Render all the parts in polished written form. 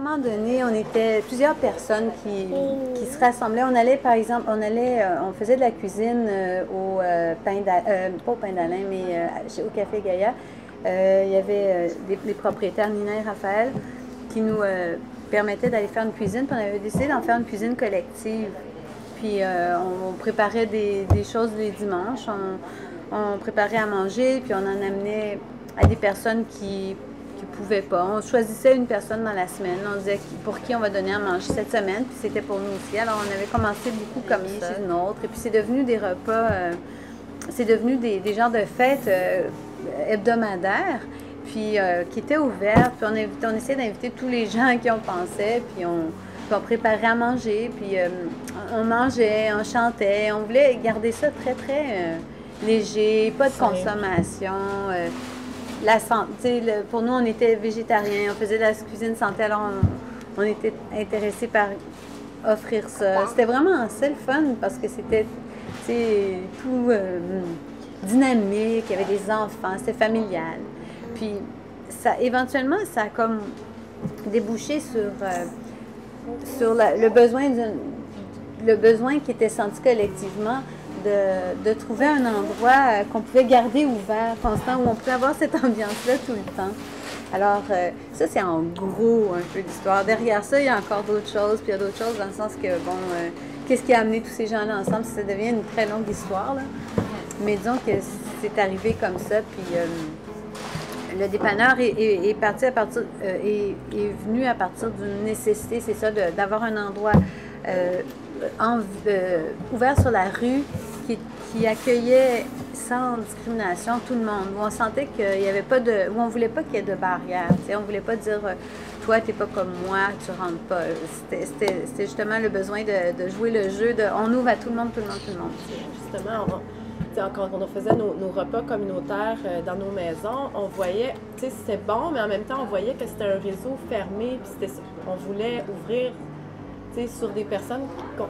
moment donné, on était plusieurs personnes qui se rassemblaient. On allait, par exemple, on faisait de la cuisine au pain pas au pain d'Alain, mais au Café Gaïa. Il y avait les propriétaires, Nina et Raphaël, qui nous permettaient d'aller faire une cuisine. Puis on avait décidé d'en faire une cuisine collective. Puis on préparait des choses les dimanches. On préparait à manger, puis on en amenait à des personnes qui pouvaient pas. On choisissait une personne dans la semaine. On disait pour qui on va donner à manger cette semaine, puis c'était pour nous aussi. Alors on avait commencé beaucoup comme ça, chez une autre. Et puis c'est devenu des repas, c'est devenu des genres de fêtes hebdomadaires, puis qui étaient ouvertes. Puis on essayait d'inviter tous les gens qui on pensait, puis on préparait à manger, puis on mangeait, on chantait. On voulait garder ça très, très léger, pas de consommation. Pour nous, on était végétariens, on faisait de la cuisine santé, alors on était intéressés par offrir ça. C'était vraiment assez le fun parce que c'était tout dynamique, il y avait des enfants, c'était familial. Puis éventuellement, ça a comme débouché sur le besoin qui était senti collectivement de trouver un endroit qu'on pouvait garder ouvert, constant, où on pouvait avoir cette ambiance-là tout le temps. Alors, ça, c'est en gros un peu l'histoire. Derrière ça, il y a encore d'autres choses, puis il y a d'autres choses dans le sens que, bon, qu'est-ce qui a amené tous ces gens-là ensemble? Ça devient une très longue histoire, là. Mais disons que c'est arrivé comme ça, puis le dépanneur est parti est venu à partir d'une nécessité, c'est ça, d'avoir un endroit ouvert sur la rue qui accueillait sans discrimination tout le monde, où on sentait qu'il n'y avait pas où on voulait pas qu'il y ait de barrière. On ne voulait pas dire toi, tu n'es pas comme moi, tu rentres pas. C'était justement le besoin de jouer le jeu on ouvre à tout le monde, tout le monde, tout le monde. Justement, quand on faisait nos repas communautaires dans nos maisons, on voyait, c'était bon, mais en même temps, on voyait que c'était un réseau fermé, puis on voulait ouvrir sur des personnes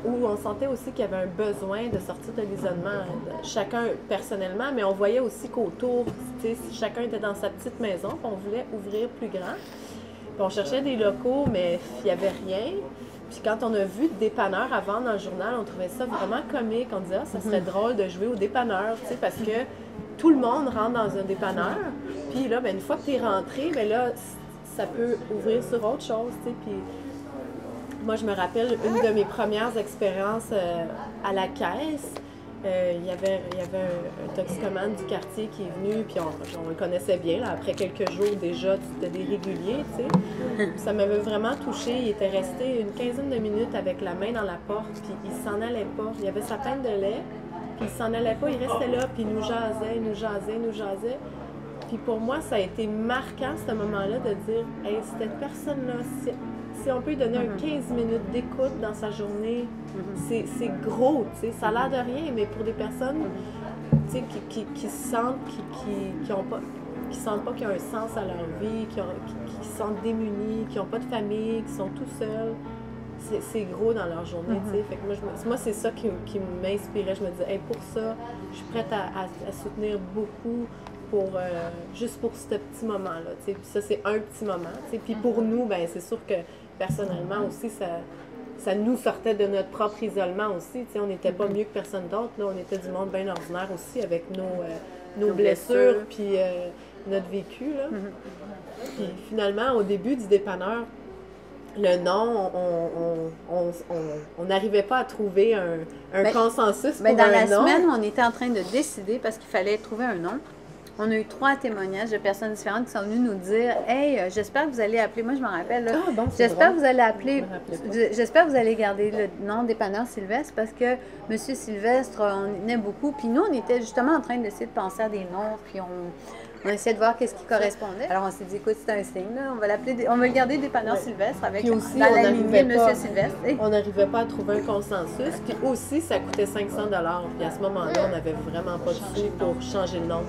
où on sentait aussi qu'il y avait un besoin de sortir de l'isolement, chacun personnellement, mais on voyait aussi qu'autour, chacun était dans sa petite maison, puis on voulait ouvrir plus grand. Puis on cherchait des locaux, mais il n'y avait rien. Puis quand on a vu dépanneur à vendre dans le journal, on trouvait ça vraiment comique. On disait, ça serait drôle de jouer au dépanneur, parce que tout le monde rentre dans un dépanneur. Puis là, une fois que tu es rentré, là, ça peut ouvrir sur autre chose, Puis moi, je me rappelle une de mes premières expériences à la caisse. Il y avait un toxicomane du quartier qui est venu, puis on le connaissait bien. Là, après quelques jours déjà, c'était des réguliers, Ça m'avait vraiment touchée. Il était resté une quinzaine de minutes avec la main dans la porte, puis il s'en allait pas. Il avait sa pinte de lait, puis il s'en allait pas. Il restait là, puis il nous jasait. Puis pour moi, ça a été marquant, ce moment-là, de dire « Hey, cette personne-là, si on peut lui donner un 15 minutes d'écoute dans sa journée, c'est gros, ça a l'air de rien, mais pour des personnes qui se sentent, qui sentent pas qu'il y a un sens à leur vie, qui se sentent démunis, qui n'ont pas de famille, qui sont tout seuls, c'est gros dans leur journée. Fait que moi, c'est ça qui m'inspirait. Je me disais, hey, pour ça, je suis prête à soutenir beaucoup. Juste pour ce petit moment-là. Puis ça, c'est un petit moment. Puis pour nous, c'est sûr que personnellement aussi, ça nous sortait de notre propre isolement aussi. On n'était pas mieux que personne d'autre. Là, on était du monde bien ordinaire aussi avec nos blessures puis notre vécu. Là. Puis finalement, au début du dépanneur, le nom, on n'arrivait pas à trouver un consensus pour un nom. Dans la semaine, on était en train de décider parce qu'il fallait trouver un nom. On a eu 3 témoignages de personnes différentes qui sont venues nous dire « Hey, j'espère que vous allez appeler... » Moi, je m'en rappelle. J'espère que vous allez appeler... J'espère que vous allez garder le nom dépanneur Sylvestre parce que M. Sylvestre, on aimait beaucoup. Puis nous, on était justement en train d'essayer de penser à des noms. Puis on essayait de voir qu'est-ce qui correspondait. Alors, on s'est dit « Écoute, c'est un signe. Là. On va le garder dépanneur Sylvestre avec aussi, dans la lignée M. Sylvestre. » On n'arrivait pas à trouver un consensus. Puis aussi, ça coûtait 500 $. Puis à ce moment-là, on n'avait vraiment pas de sous pour changer le nom.